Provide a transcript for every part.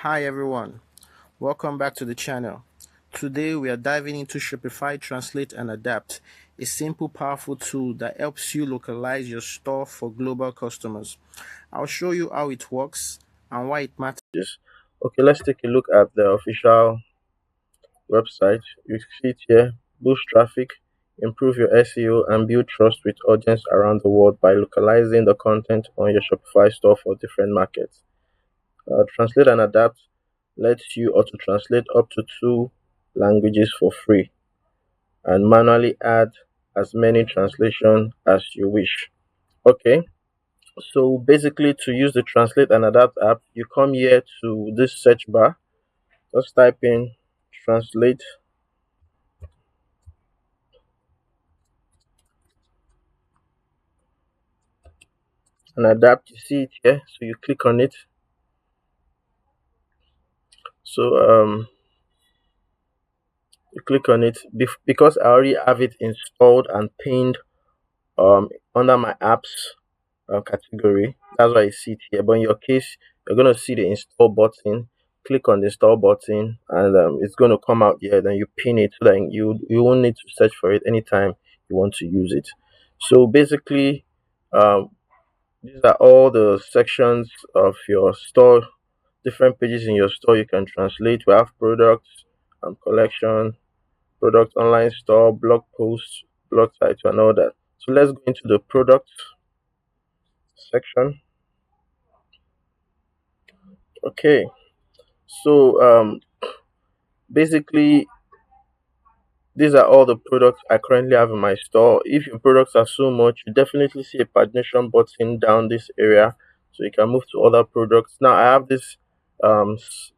Hi everyone, welcome back to the channel. Today we are diving into Shopify Translate and Adapt, a simple, powerful tool that helps you localize your store for global customers. I'll show you how it works and why it matters. Okay, let's take a look at the official website. You see it here: boost traffic, improve your SEO, and build trust with audience around the world by localizing the content on your Shopify store for different markets. Translate and Adapt lets you auto translate up to two languages for free and manually add as many translation as you wish. Okay, so basically, to use the Translate and Adapt app, you come here to this search bar, just type in Translate and Adapt. You see it here, so you click on it. So you click on it because I already have it installed and pinned under my apps category. That's why you see it here. But in your case, you're gonna see the install button. Click on the install button, and it's gonna come out here. Then you pin it so that you won't need to search for it anytime you want to use it. So basically, um, these are all the sections of your store. Different pages in your store you can translate. We have products, collection, product online store, blog posts, blog sites, and all that. So let's go into the product section. Okay, so basically these are all the products I currently have in my store. If your products are so much, you definitely see a pagination button down this area, so you can move to other products. Now I have this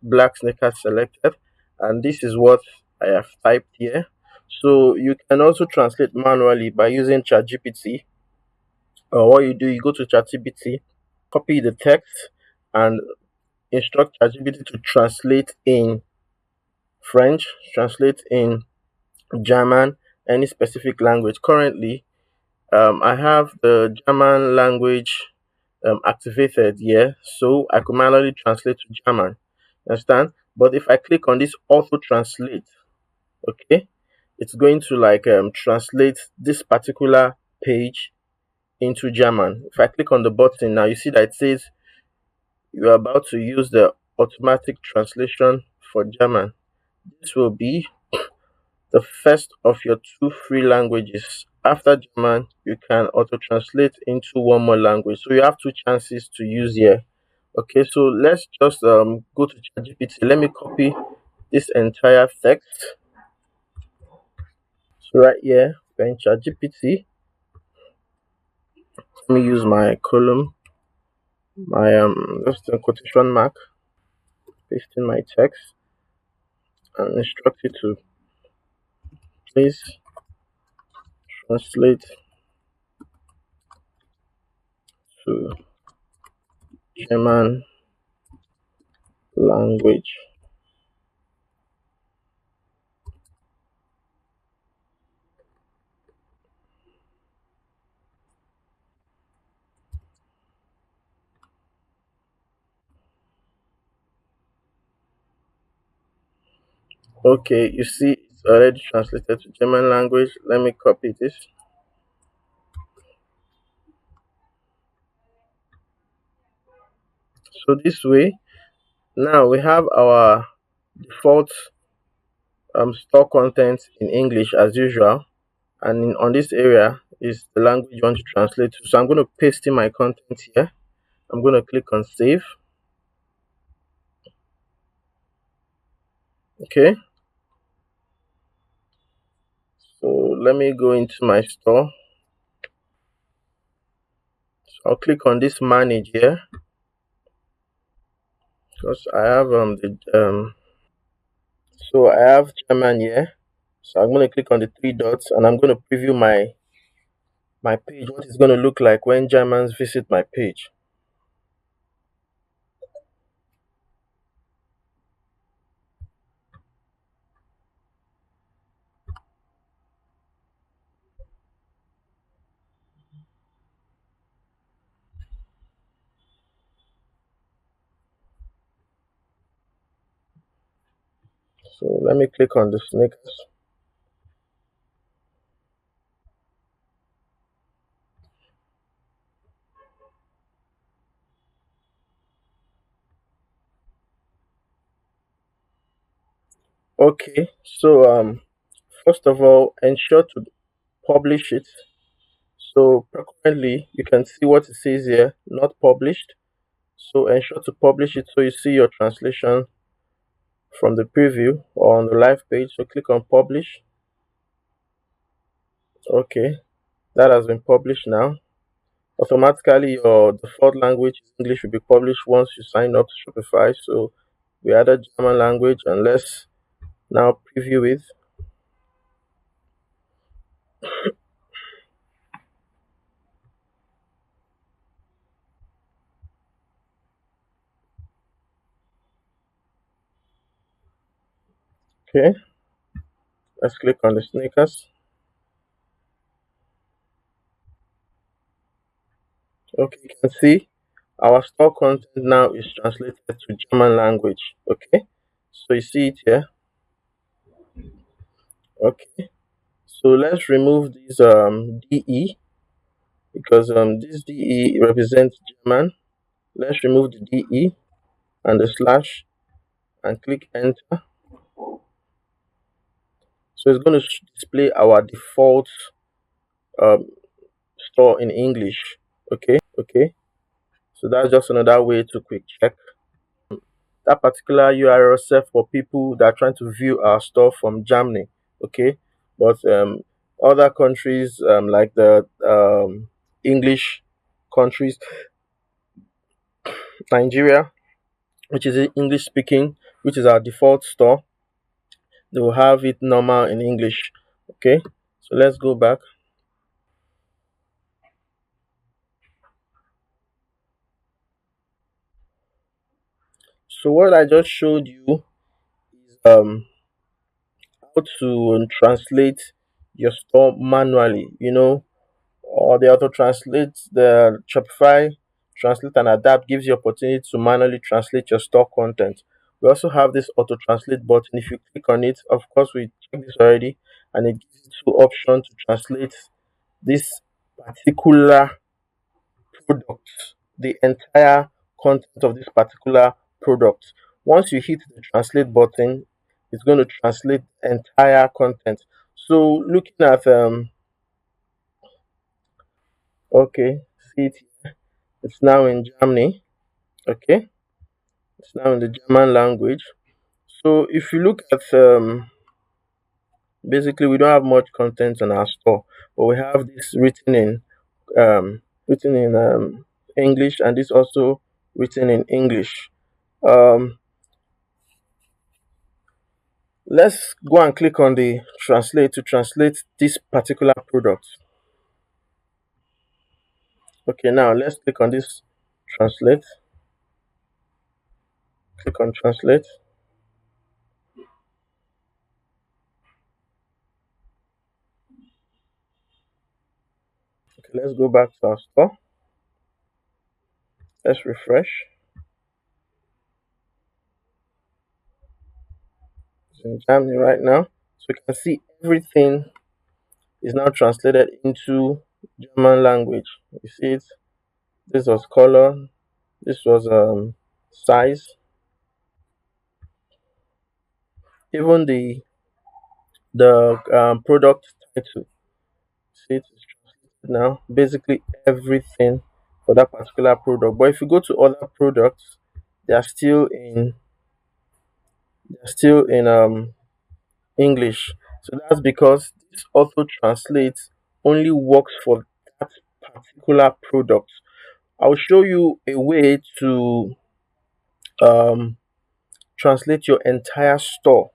black sneaker selected, and this is what I have typed here. So you can also translate manually by using ChatGPT. What you do, you go to ChatGPT, copy the text, and instruct ChatGPT to translate in French, translate in German, any specific language. Currently, I have the German language activated here, so I could manually translate to German. Understand? But if I click on this auto translate, okay, it's going to translate this particular page into German. If I click on the button now, you see that it says you are about to use the automatic translation for German. This will be the first of your two free languages. After German, you can auto translate into one more language. So you have two chances to use here. Okay, so let's just go to ChatGPT. Let me copy this entire text. So right here, we're in ChatGPT. Let me use my column, my just a quotation mark, paste in my text, and instruct it to please translate to German language. Okay, you see it's already translated to German language. Let me copy this. So this way, now we have our default store content in English as usual, and on this area is the language you want to translate to. So I'm going to paste in my content here. I'm going to click on save. Okay, so let me go into my store. So I'll click on this manage here because I have so I have German here. So I'm going to click on the three dots and I'm going to preview my page, what it's going to look like when Germans visit my page. So let me click on the sneakers. Okay, so first of all, ensure to publish it. So currently, you can see what it says here, not published. So ensure to publish it so you see your translation from the preview or on the live page. So click on publish. Okay, that has been published now. Automatically, your default language English will be published once you sign up to Shopify. So we added German language, and let's now preview it. Okay, let's click on the sneakers. Okay, you can see our store content now is translated to German language. Okay, so you see it here. Okay, so let's remove this DE because this DE represents German. Let's remove the DE and the slash and click enter. So it's going to display our default um, store in English. Okay. So that's just another way to quick check that particular URL set for people that are trying to view our store from Germany. Okay, but other countries like the English countries, Nigeria, which is English speaking, which is our default store, they will have it normal in English. Okay, so let's go back. So what I just showed you is how to translate your store manually. Or the auto translate, the Shopify Translate and Adapt gives you opportunity to manually translate your store content. We also have this auto translate button. If you click on it, of course we checked this already, and it gives you two options to translate this particular product, the entire content of this particular product. Once you hit the translate button, it's going to translate the entire content. So looking at okay, see it, it's now in Germany. Okay, it's now in the German language. So if you look at basically we don't have much content on our store, but we have this written in English, and this also written in English. Um, let's go and click on the translate to translate this particular product. Okay, now let's click on this translate. Click on translate. Okay, let's go back to our store. Let's refresh. It's in Germany right now. So you can see everything is now translated into German language. You see it? This was color, this was size, even the product title. See it is translated now. Basically everything for that particular product. But if you go to other products, they are still in English. So that's because this auto translate only works for that particular product. I'll show you a way to um, translate your entire store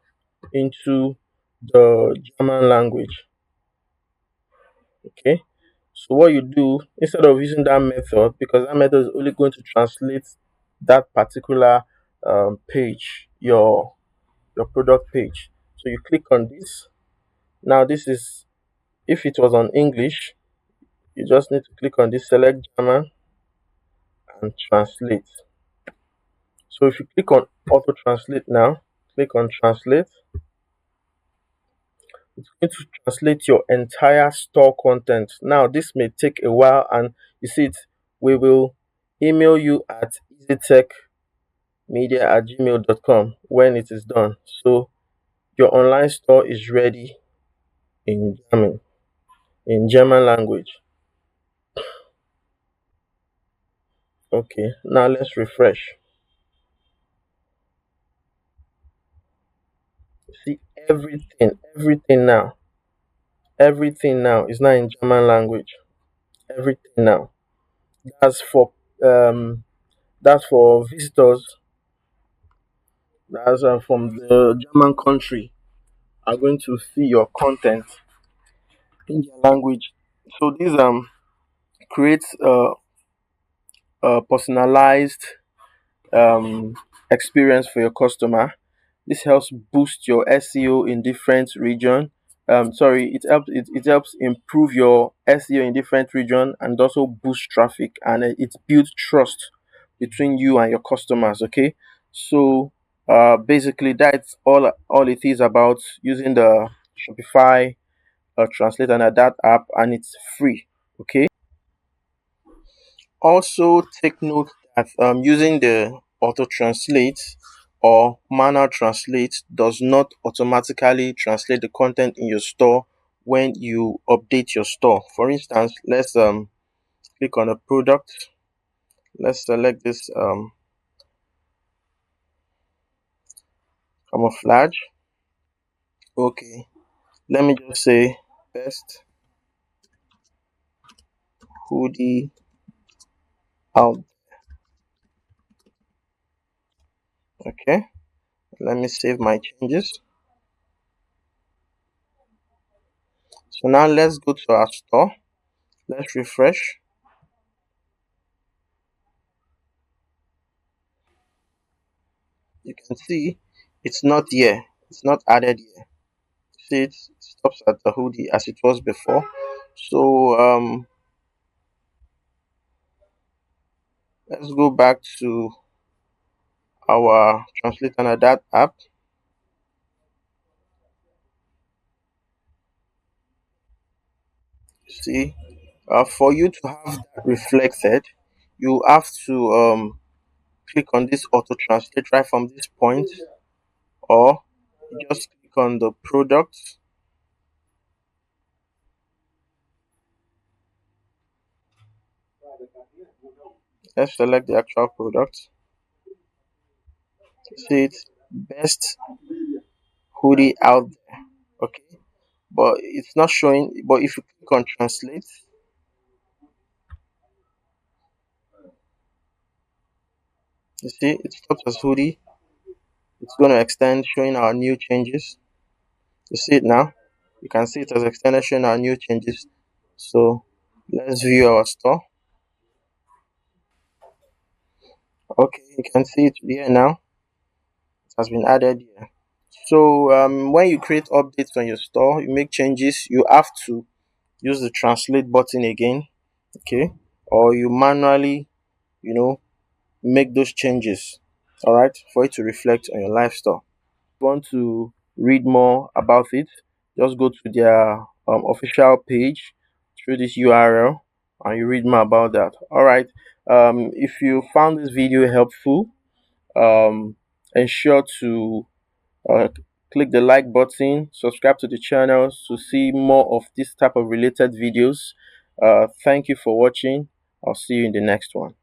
into the German language. Okay. So what you do instead of using that method, because that method is only going to translate that particular page, your product page. So you click on this. Now this is if it was on English, you just need to click on this select German and translate. So if you click on auto translate now, click on translate. It's going to translate your entire store content. Now, this may take a while, and you see it. We will email you at easytechmedia@gmail.com when it is done. So your online store is ready in German language. Okay, now let's refresh. See everything now is now in German language. Everything now. That's for um that's for visitors that's from the German country are going to see your content in their language. So this creates a personalized um experience for your customer. This helps boost your SEO in different region. Sorry, it helps improve your SEO in different region and also boost traffic, and it builds trust between you and your customers. Okay, so basically that's all it is about using the Shopify Translate and Adapt app, and it's free. Okay. Also, take note that using the auto translate or manual translate does not automatically translate the content in your store when you update your store. For instance, let's click on a product. Let's select this camouflage. Okay, let me just say best hoodie out. Okay, let me save my changes. So now let's go to our store. Let's refresh. You can see it's not here. It's not added here. See, it stops at the hoodie as it was before. So let's go back to our Translate and Adapt app. See, for you to have that reflected, you have to click on this auto translate right from this point, or you just click on the product. Let's select the actual product. See it, best hoodie out there. Okay, but it's not showing. But if you click on translate, you see it stops as hoodie. It's going to extend showing our new changes. You see it now. You can see it as extended showing our new changes. So let's view our store. Okay, you can see it here now. It has been added here. So when you create updates on your store, you make changes, you have to use the translate button again. Okay, or you manually, you know, make those changes. All right, for it to reflect on your live store. Want to read more about it, just go to their official page through this URL and you read more about that. All right. If you found this video helpful, ensure to uh, click the like button, subscribe to the channel to see more of this type of related videos. Thank you for watching. I'll see you in the next one.